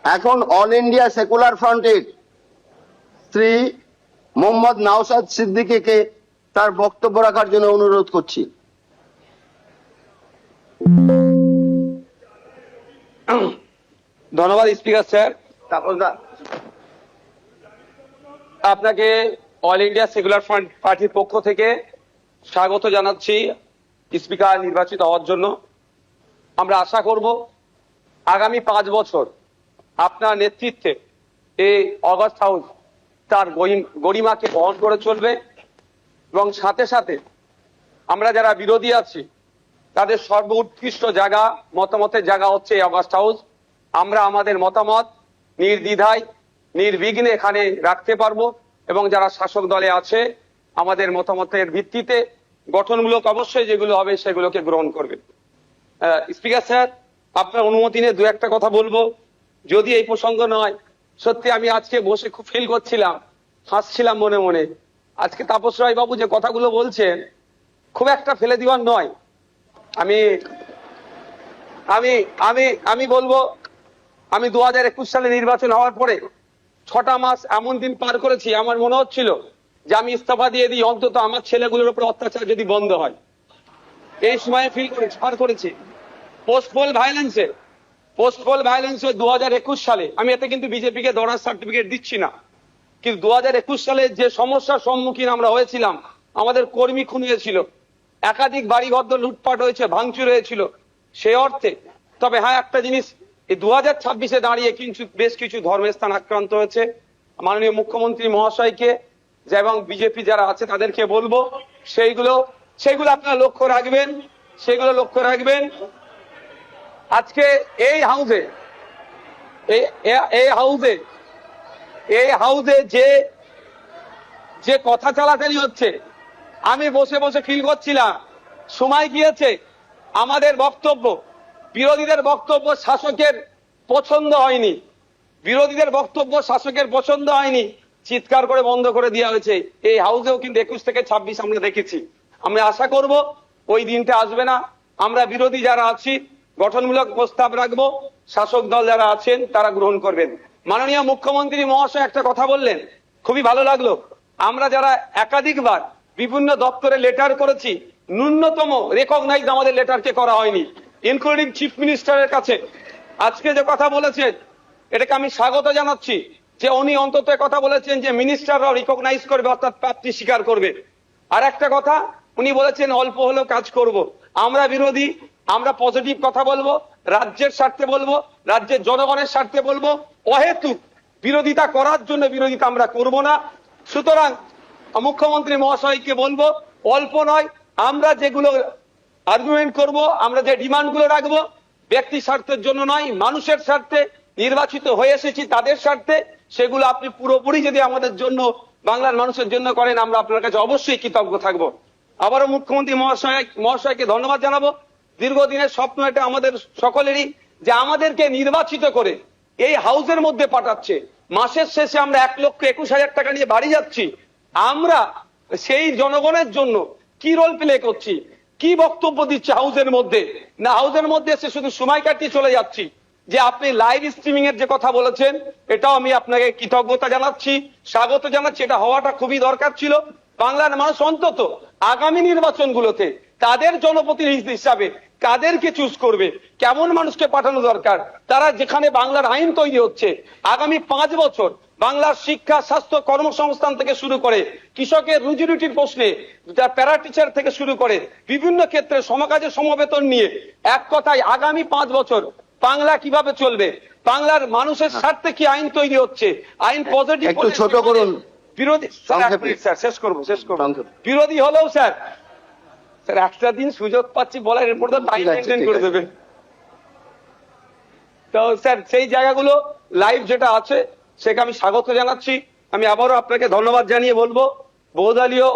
এখন all India secular ফ্রন্টের শ্রী মোহাম্মদ নওশাদ সিদ্দিকীকে তার বক্তব্য রাখার জন্য অনুরোধ করছি। ধন্যবাদ স্পিকার স্যার। আপনাকে অল ইন্ডিয়া সেকুলার ফ্রন্ট পার্টির পক্ষ থেকে স্বাগত জানাচ্ছি স্পিকার নির্বাচিত হওয়ার জন্য। আমরা আশা করব আগামী 5 বছর আপনার নেতৃত্বে এই অগাস্ট হাউস তার গরিমাকে বহন করে চলবে এবং সাথে সাথে আমরা যারা বিরোধী আছি তাদের সর্বোৎকৃষ্ট জায়গা, মতামতের জায়গা হচ্ছে এই অগাস্ট হাউস। আমরা আমাদের মতামত নির্দ্বিধায় নির্বিঘ্নে এখানে রাখতে পারবো এবং যারা শাসক দলে আছে আমাদের মতামতের ভিত্তিতে গঠনমূলক অবশ্যই যেগুলো হবে সেগুলোকে গ্রহণ করবে। স্পিকার স্যার, আপনার অনুমতি নিয়ে দু একটা কথা বলবো, যদি এই প্রসঙ্গ নয়। সত্যি আমি আজকে বসে খুব ফিল করছিলাম, হাসছিলাম মনে মনে। আজকে তাপস রায় বাবু যে কথাগুলো বলছেন খুব একটা ফেলে দিওয়ার নয়। আমি আমি আমি আমি বলবো, আমি 2021 সালে নির্বাচন হওয়ার পরে 6টা মাস এমন দিন পার করেছি, আমার মনে হচ্ছিল যে আমি ইস্তফা দিয়ে দিই, অন্তত আমার ছেলেগুলোর উপর অত্যাচার যদি বন্ধ হয়। এই সময় ফিল করেছি, পার করেছি। পোস্টপোল ভায়োলেন্সে 2021 সালে, আমি এতে কিন্তু বিজেপিকে দৌড়ার সার্টিফিকেট দিচ্ছি না, কিন্তু 2021 সালে যে সমস্যার সম্মুখীন আমরা হয়েছিলাম, আমাদের কর্মী খুন হয়েছিল, একাধিক বাড়িঘর লুটপাট হয়েছে, ভাঙচুর হয়েছিল, সেই অর্থে। তবে হ্যাঁ, একটা জিনিস, এই 2026-এ দাঁড়িয়ে কিন্তু বেশ কিছু ধর্মের স্থান আক্রান্ত হয়েছে। মাননীয় মুখ্যমন্ত্রী মহাশয়কে এবং বিজেপি যারা আছে তাদেরকে বলবো সেইগুলো আপনারা লক্ষ্য রাখবেন, সেগুলো লক্ষ্য রাখবেন। আজকে এই হাউসে যে কথা চালাচালি হচ্ছে, আমি বসে বসে ফিল করছিলাম সময় গিয়েছে আমাদের বক্তব্য, বিরোধীদের বক্তব্য শাসকের পছন্দ হয়নি, চিৎকার করে বন্ধ করে দেওয়া হয়েছে। এই হাউসেও কিন্তু 21 থেকে 26 আমরা দেখেছি। আমরা আশা করব ওই দিনটা আসবে না। আমরা বিরোধী যারা আছি গঠনমূলক প্রস্তাব রাখবো, শাসক দল যারা আছেন তারা গ্রহণ করবেন। মাননীয় মুখ্যমন্ত্রী মহাশয় একটা কথা বললেন, খুবই ভালো লাগলো। আমরা যারা একাধিকবার বিভিন্ন দপ্তরে লেটার করেছি, ন্যূনতম রেকগনাইজ আমাদের লেটারকে করা হয়নি, ইনক্লুডিং চিফ মিনিস্টারের কাছে। আজকে যে কথা বলেছেন এটাকে আমি স্বাগত জানাচ্ছি, যে উনি অন্তত কথা বলেছেন যে মিনিস্টাররাও রিকগনাইজ করবে, অর্থাৎ প্রাপ্তি স্বীকার করবে। আর একটা কথা উনি বলেছেন অল্প হলেও কাজ করব। আমরা বিরোধী, আমরা পজিটিভ কথা বলবো, রাজ্যের স্বার্থে বলবো, রাজ্যের জনগণের স্বার্থে বলবো। অহেতুক বিরোধিতা করার জন্য বিরোধিতা আমরা করব না। সুতরাং মুখ্যমন্ত্রী মহাশয়কে বলবো, অল্প নয়, আমরা যেগুলো আর্গুমেন্ট করব, আমরা যে ডিমান্ডগুলো রাখবো, ব্যক্তি স্বার্থের জন্য নয়, মানুষের স্বার্থে, নির্বাচিত হয়ে এসেছি তাদের স্বার্থে, সেগুলো আপনি পুরোপুরি যদি আমাদের জন্য, বাংলার মানুষের জন্য করেন, আমরা আপনার কাছে অবশ্যই কৃতজ্ঞ থাকবো। আবারও মুখ্যমন্ত্রী মহাশয়কে ধন্যবাদ জানাবো। দীর্ঘদিনের স্বপ্ন এটা আমাদের সকলেরই, যে আমাদেরকে নির্বাচিত করে এই হাউসের মধ্যে পাঠাচ্ছে। মাসের শেষে আমরা 1,21,000 টাকা নিয়ে বাড়ি যাচ্ছি। আমরা সেই জনগণের জন্য কি রোল প্লে করছি, কি বক্তব্য দিচ্ছে হাউসের মধ্যে? না, হাউসের মধ্যে এসে শুধু সময় কাটিয়ে চলে যাচ্ছি। যে আপনি লাইভ স্ট্রিমিং এর যে কথা বলেছেন, এটাও আমি আপনাকে কৃতজ্ঞতা জানাচ্ছি, স্বাগত জানাচ্ছি। এটা হওয়াটা খুবই দরকার ছিল। বাংলার মানুষ অন্তত আগামী নির্বাচনগুলোতে তাদের জনপ্রতিনিধি হিসাবে কাদেরকে চুজ করবে, কেমন মানুষকে পাঠানো দরকার, তারা যেখানে বাংলার আইন তৈরি হচ্ছে আগামী 5 বছর বাংলার শিক্ষা, স্বাস্থ্য, কর্মসংস্থান থেকে শুরু করে কৃষকের রুজি রুটির প্রশ্নে, প্যারা টিচার থেকে শুরু করে বিভিন্ন ক্ষেত্রে সমকাজের সমবেতন নিয়ে, এক কথায় আগামী 5 বছর বাংলা কিভাবে চলবে, বাংলার মানুষের স্বার্থে কি আইন তৈরি হচ্ছে, আইন পজিটিভ, একটু ছোট করুন। বিরোধী স্যার, শেষ করবো। বিরোধী হলেও স্যার একটা দিন সুযোগ পাচ্ছি বলার, এরপর তো টাইম মেনটেন করে দেবেন। তো স্যার সেই জায়গাগুলো লাইভ যেটা আছে সেটা আমি স্বাগত জানাচ্ছি। আমি আবারও আপনাকে ধন্যবাদ জানিয়ে বলবো, বহুদলীয়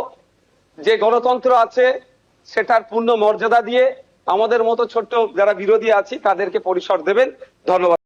যে গণতন্ত্র আছে সেটার পূর্ণ মর্যাদা দিয়ে আমাদের মতো ছোট্ট যারা বিরোধী আছি তাদেরকে পরিসর দেবেন। ধন্যবাদ।